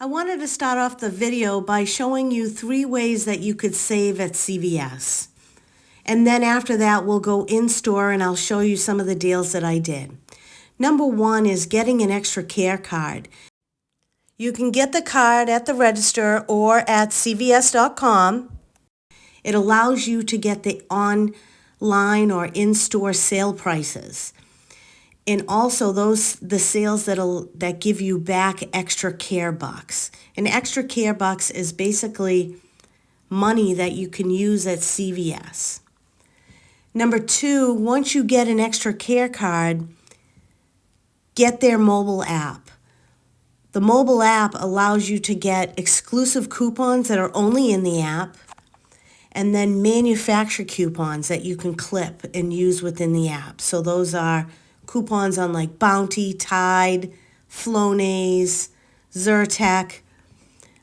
I wanted to start off the video by showing you 3 ways that you could save at CVS. And then after that, we'll go in store and I'll show you some of the deals that I did. Number 1 is getting an Extracare card. You can get the card at the register or at cvs.com. It allows you to get the online or in-store sale prices. And also the sales that give you back Extracare bucks. An Extracare bucks is basically money that you can use at CVS. Number 2, once you get an Extracare card, get their mobile app. The mobile app allows you to get exclusive coupons that are only in the app, and then manufacturer coupons that you can clip and use within the app. So those are coupons on like Bounty, Tide, Flonase, Zyrtec.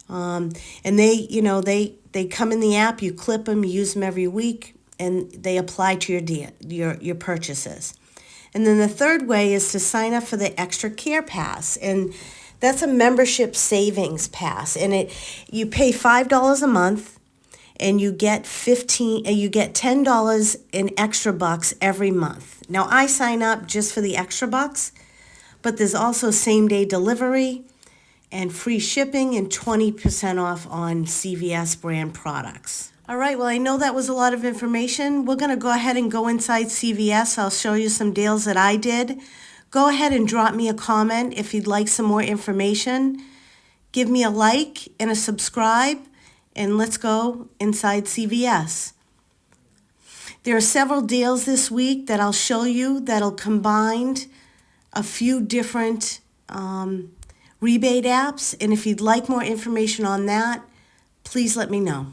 And they come in the app, you clip them, you use them every week, and they apply to your purchases. And then the third way is to sign up for the Extracare Pass. And that's a membership savings pass. And you pay $5 a month and you get $10 in extra bucks every month. Now I sign up just for the extra bucks, but there's also same-day delivery and free shipping and 20% off on CVS brand products. All right, well, I know that was a lot of information. We're going to go ahead and go inside CVS. I'll show you some deals that I did. Go ahead and drop me a comment if you'd like some more information. Give me a like and a subscribe, and let's go inside CVS. There are several deals this week that I'll show you that'll combine a few different rebate apps, and if you'd like more information on that, please let me know.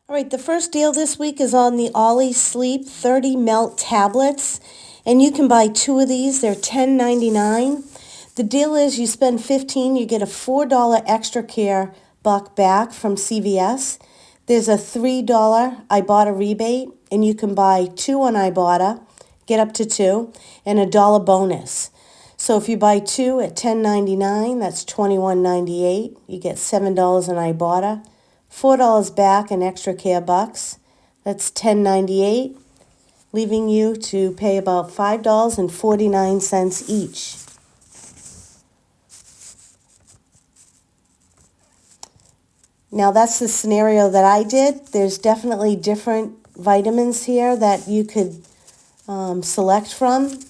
All right, the first deal this week is on the Ollie Sleep 30 Melt tablets, and you can buy 2 of these. They're $10.99. The deal is you spend $15, you get a $4 Extracare buck back from CVS. There's a $3 Ibotta rebate, and you can buy 2 on Ibotta, get up to 2, and a $1 bonus. So if you buy 2 at $10.99, that's $21.98. You get $7 in Ibotta, $4 back in Extracare bucks. That's $10.98, leaving you to pay about $5.49 each. Now that's the scenario that I did. There's definitely different vitamins here that you could select from.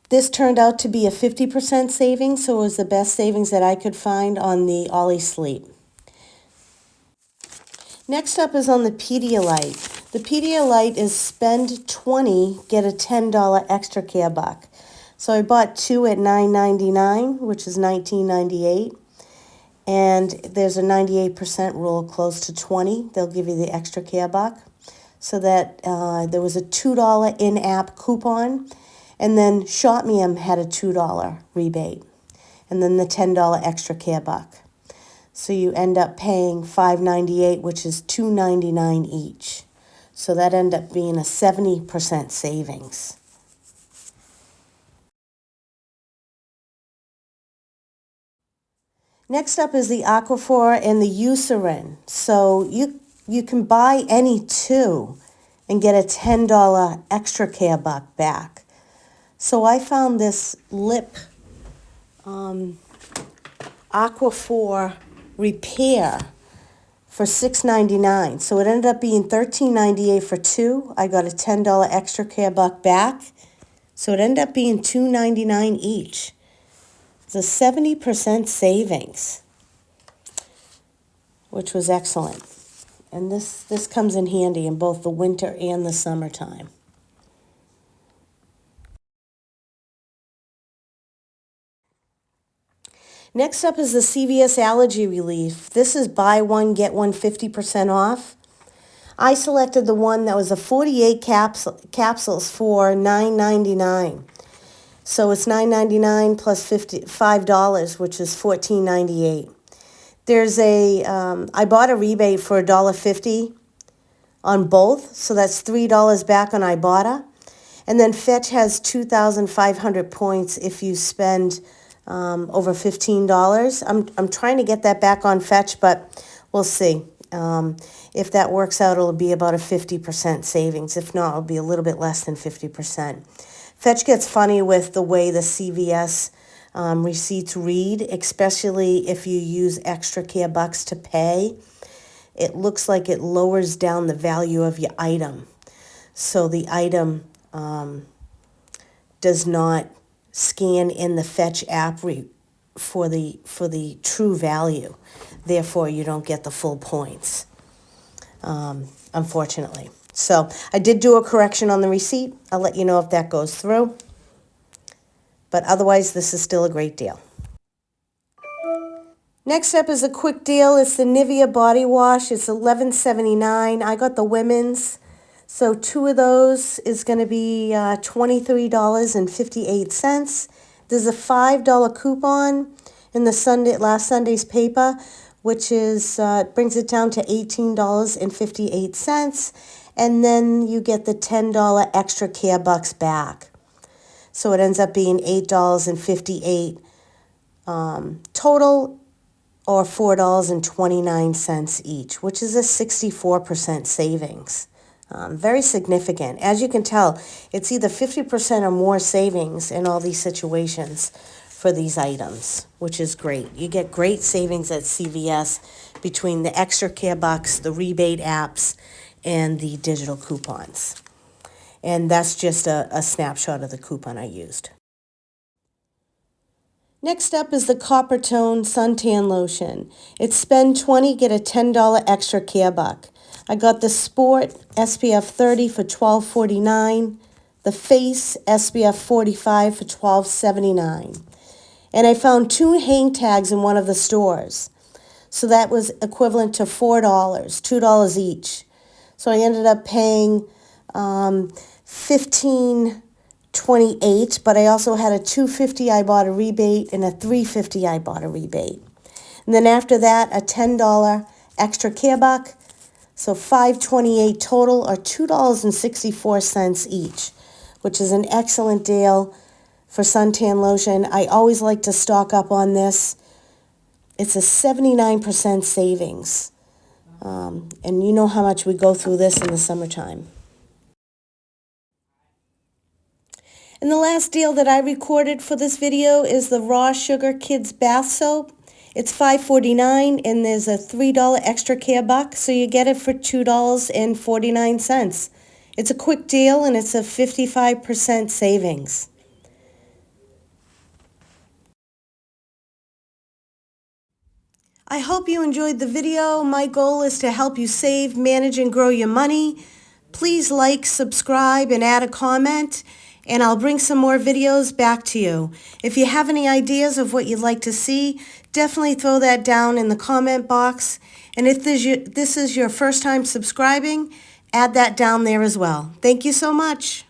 This turned out to be a 50% savings, so it was the best savings that I could find on the Ollie Sleep. Next up is on the Pedialyte. The Pedialyte is spend $20, get a $10 Extracare buck. So I bought 2 at $9.99, which is $19.98. And there's a 98% rule close to 20. They'll give you the Extracare buck. So that there was a $2 in-app coupon. And then Shotmium had a $2 rebate. And then the $10 Extracare buck. So you end up paying $5.98, which is $2.99 each. So that ended up being a 70% savings. Next up is the Aquaphor and the Eucerin. So you can buy any 2 and get a $10 Extracare buck back. So I found this lip Aquaphor repair for $6.99. So it ended up being $13.98 for 2. I got a $10 Extracare buck back. So it ended up being $2.99 each. It's a 70% savings, which was excellent. And this comes in handy in both the winter and the summertime. Next up is the CVS Allergy Relief. This is buy one, get one 50% off. I selected the one that was a 48 capsules for $9.99. So it's $9.99 plus $5, which is $14.98. There's I bought a rebate for $1.50 on both, so that's $3 back on Ibotta. And then Fetch has 2,500 points if you spend over $15. I'm trying to get that back on Fetch, but we'll see. If that works out, it'll be about a 50% savings. If not, it'll be a little bit less than 50%. Fetch gets funny with the way the CVS receipts read, especially if you use Extracare bucks to pay. It looks like it lowers down the value of your item. So the item does not scan in the Fetch app for the true value. Therefore, you don't get the full points, unfortunately. So I did do a correction on the receipt. I'll let you know if that goes through. But otherwise, this is still a great deal. Next up is a quick deal. It's the Nivea body wash. It's $11.79. I got the women's. So 2 of those is going to be $23.58. There's a $5 coupon in the last Sunday's paper, which is brings it down to $18.58. And then you get the $10 Extracare bucks back. So it ends up being $8.58 total, or $4.29 each, which is a 64% savings. Very significant. As you can tell, it's either 50% or more savings in all these situations for these items, which is great. You get great savings at CVS between the Extracare bucks, the rebate apps, and the digital coupons. And that's just a snapshot of the coupon I used. Next up is the Copper Tone Suntan Lotion. It's spend $20, get a $10 Extracare buck. I got the Sport SPF 30 for $12.49, the Face SPF 45 for $12.79. And I found 2 hang tags in one of the stores. So that was equivalent to $4, $2 each. So I ended up paying $15.28, but I also had a $2.50 I bought a rebate and a $3.50 I bought a rebate. And then after that, a $10 Extracare buck. So $5.28 total, or $2.64 each, which is an excellent deal for suntan lotion. I always like to stock up on this. It's a 79% savings. And you know how much we go through this in the summertime. And the last deal that I recorded for this video is the Raw Sugar Kids Bath Soap. It's $5.49 and there's a $3 Extracare buck, so you get it for $2.49. It's a quick deal and it's a 55% savings. I hope you enjoyed the video. My goal is to help you save, manage, and grow your money. Please like, subscribe, and add a comment, and I'll bring some more videos back to you. If you have any ideas of what you'd like to see, definitely throw that down in the comment box. And if this is your first time subscribing, add that down there as well. Thank you so much.